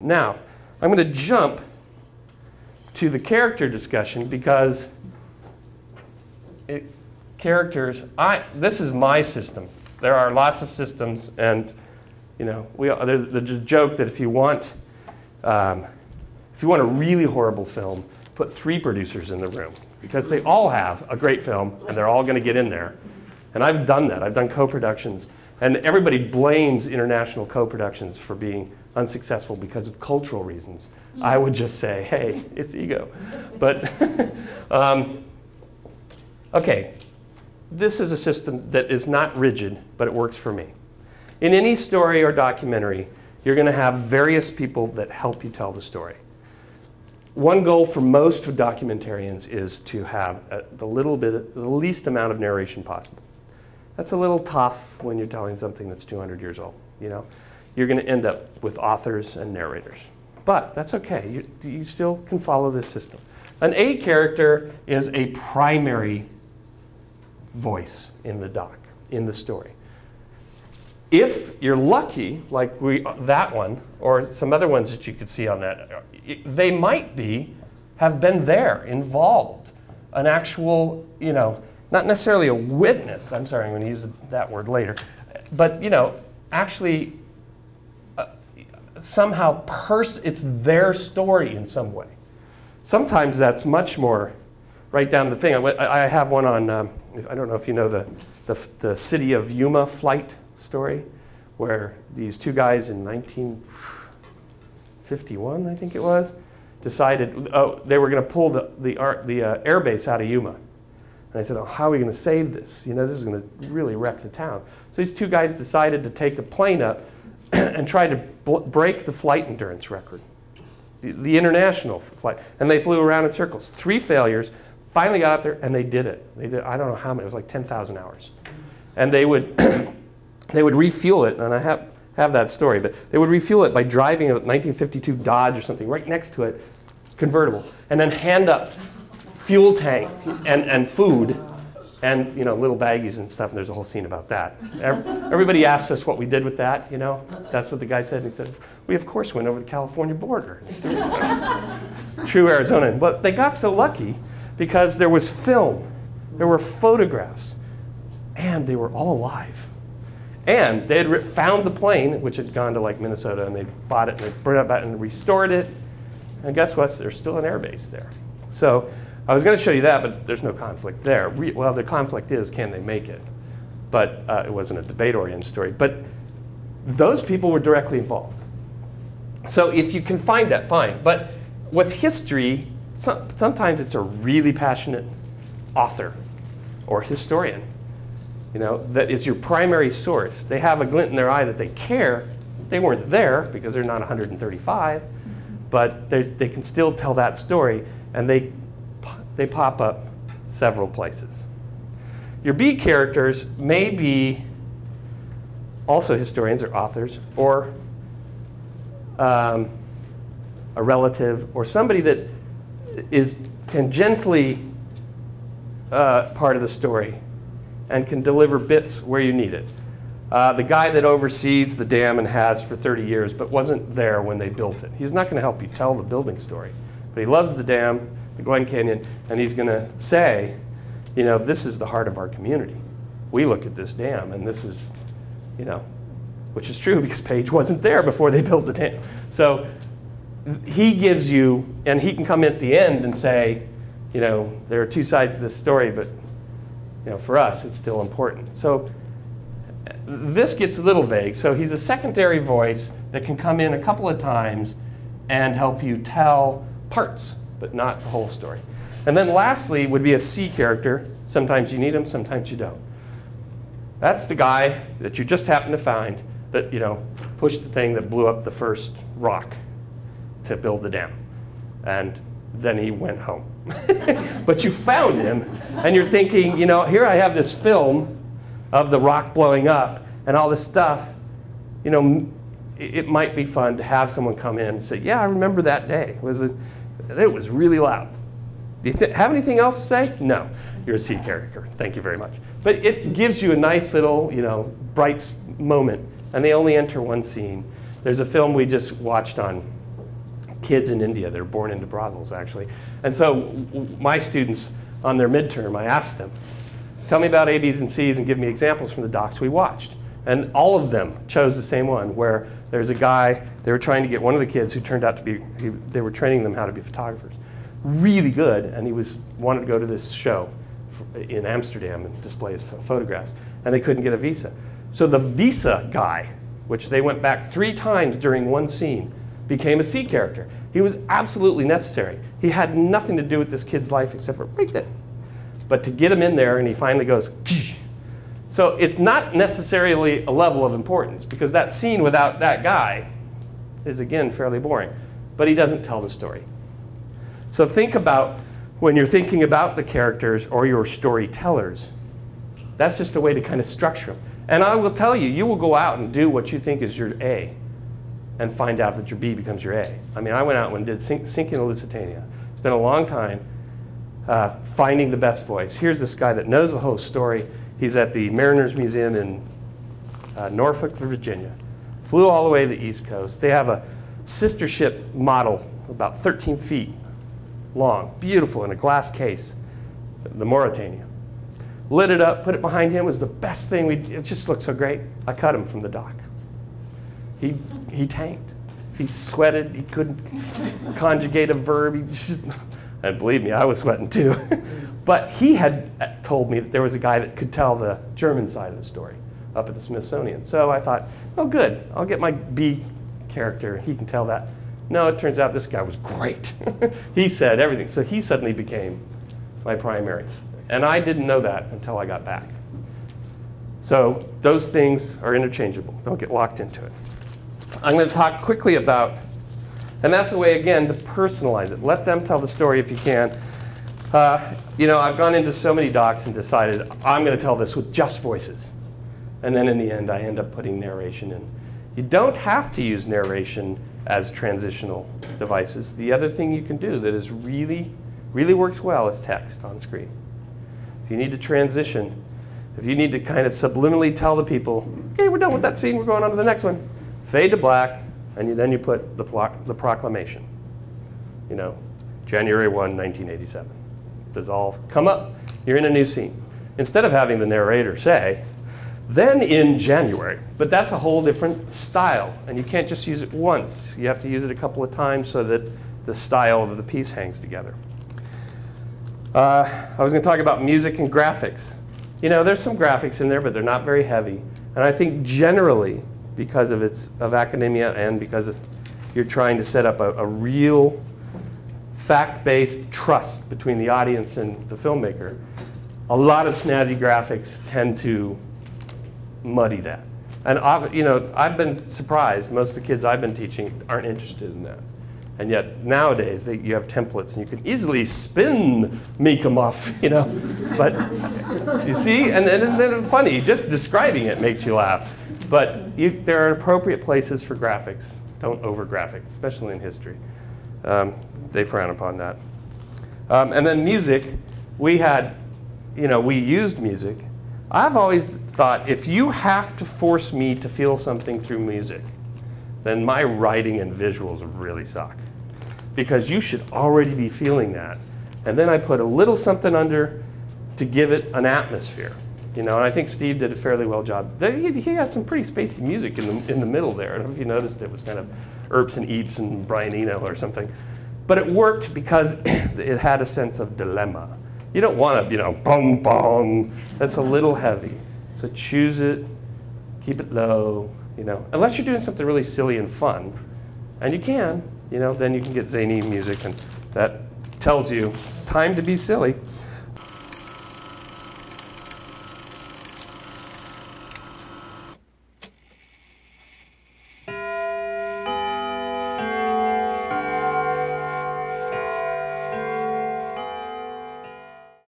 Now, I'm going to jump to the character discussion because this is my system. There are lots of systems, and there's a joke that if you want a really horrible film, put 3 producers in the room because they all have a great film and they're all going to get in there. And I've done that. I've done co-productions, and everybody blames international co-productions for being unsuccessful because of cultural reasons. I would just say, hey, it's ego. But okay, this is a system that is not rigid, but it works for me. In any story or documentary, you're going to have various people that help you tell the story. One goal for most documentarians is to have the least amount of narration possible. That's a little tough when you're telling something that's 200 years old. You're going to end up with authors and narrators. But that's okay. You still can follow this system. An A character is a primary voice in the doc, in the story. If you're lucky, like that one, or some other ones that you could see on that, they might have been there, involved, an actual, not necessarily a witness. I'm sorry, I'm going to use that word later. But, actually, somehow it's their story in some way. Sometimes that's much more right down to the thing. I have one on, I don't know if you know the City of Yuma flight story, where these 2 guys in 1951, I think it was, decided they were going to pull the air base out of Yuma. And I said, how are we going to save this? This is going to really wreck the town. So these 2 guys decided to take a plane up and try to break the flight endurance record, the international flight. And they flew around in circles. 3 failures, finally got up there, and they did it. I don't know how many, it was like 10,000 hours. And they would, they would refuel it, and I have that story, but they would refuel it by driving a 1952 Dodge or something right next to it, convertible, and then hand up fuel tank and food and little baggies and stuff, and there's a whole scene about that. Everybody asks us what we did with that, That's what the guy said, and he said, we of course went over the California border. True Arizona. But they got so lucky because there was film, there were photographs, and they were all alive. And they had found the plane, which had gone to like Minnesota, and they bought it and they brought it back and restored it. And guess what? There's still an air base there. So I was going to show you that, but there's no conflict there. Well, the conflict is, can they make it? But it wasn't a debate-oriented story. But those people were directly involved. So if you can find that, fine. But with history, sometimes it's a really passionate author or historian, that is your primary source. They have a glint in their eye that they care. They weren't there because they're not 135, but they can still tell that story, and they pop up several places. Your B characters may be also historians or authors, or a relative, or somebody that is tangentially part of the story and can deliver bits where you need it. The guy that oversees the dam and has for 30 years but wasn't there when they built it. He's not going to help you tell the building story, but he loves the dam, the Glen Canyon, and he's going to say, this is the heart of our community. We look at this dam, and this is, which is true because Page wasn't there before they built the dam. So he gives you, and he can come in at the end and say, there are 2 sides to this story, but for us, it's still important. So this gets a little vague. So he's a secondary voice that can come in a couple of times and help you tell parts, but not the whole story. And then lastly would be a C character. Sometimes you need him, sometimes you don't. That's the guy that you just happen to find that pushed the thing that blew up the first rock to build the dam. And then he went home. But you found him, and you're thinking, here I have this film of the rock blowing up and all this stuff. It might be fun to have someone come in and say, yeah, I remember that day. It was really loud. Do you have anything else to say? No. You're a C character. Thank you very much. But it gives you a nice little, bright moment, and they only enter one scene. There's a film we just watched on kids in India that are born into brothels, actually. And so my students, on their midterm, I asked them, tell me about A, B's, and C's and give me examples from the docs we watched. And all of them chose the same one, where there's a guy, they were trying to get one of the kids who turned out to be, they were training them how to be photographers. Really good, and he wanted to go to this show in Amsterdam and display his photographs, and they couldn't get a visa. So the visa guy, which they went back 3 times during one scene, became a C character. He was absolutely necessary. He had nothing to do with this kid's life except for right there. But to get him in there, and he finally goes, Ksh. So it's not necessarily a level of importance, because that scene without that guy is, again, fairly boring. But he doesn't tell the story. So think about, when you're thinking about the characters or your storytellers, that's just a way to kind of structure them. And I will tell you, you will go out and do what you think is your A and find out that your B becomes your A. I mean, I went out and did Sinking the Lusitania. It's been a long time finding the best voice. Here's this guy that knows the whole story. He's at the Mariners Museum in Norfolk, Virginia. Flew all the way to the East Coast. They have a sister ship model about 13 feet long, beautiful, in a glass case, the Mauritania. Lit it up, put it behind him. It was the best thing. It just looked so great. I cut him from the dock. He tanked. He sweated. He couldn't conjugate a verb. And believe me, I was sweating too. But he had told me that there was a guy that could tell the German side of the story up at the Smithsonian. So I thought, oh good, I'll get my B character. He can tell that. No, it turns out this guy was great. He said everything. So he suddenly became my primary. And I didn't know that until I got back. So those things are interchangeable. Don't get locked into it. I'm going to talk quickly about, and that's the way, again, to personalize it. Let them tell the story if you can. You know, I've gone into so many docs and decided I'm going to tell this with just voices. And then in the end, I end up putting narration in. You don't have to use narration as transitional devices. The other thing you can do that is really works well is text on screen. If you need to transition, if you need to kind of subliminally tell the people, okay, we're done with that scene, we're going on to the next one. Fade to black, and then you put the proclamation. You know, January 1, 1987. Dissolve, come up, you're in a new scene. Instead of having the narrator say, then in January. But that's a whole different style, and you can't just use it once. You have to use it a couple of times so that the style of the piece hangs together. I was going to talk about music and graphics. You know, there's some graphics in there, but they're not very heavy. And I think generally, because of academia and because you're trying to set up a real fact-based trust between the audience and the filmmaker, a lot of snazzy graphics tend to muddy that. And you know, I've been surprised. Most of the kids I've been teaching aren't interested in that. And yet nowadays you have templates and you can easily make them off, you know. But you see, and then it's funny, just describing it makes you laugh. But there are appropriate places for graphics. Don't over-graphic, especially in history. They frown upon that. And then music, we used music. I've always thought, if you have to force me to feel something through music, then my writing and visuals really suck. Because you should already be feeling that. And then I put a little something under to give it an atmosphere. You know, and I think Steve did a fairly well job. He had some pretty spacey music in the middle there. I don't know if you noticed, it was kind of Earps and Eeps and Brian Eno or something. But it worked because it had a sense of dilemma. You don't want to, you know, boom, boom. That's a little heavy. So choose it, keep it low, you know. Unless you're doing something really silly and fun, and you can, you know, then you can get zany music, and that tells you time to be silly.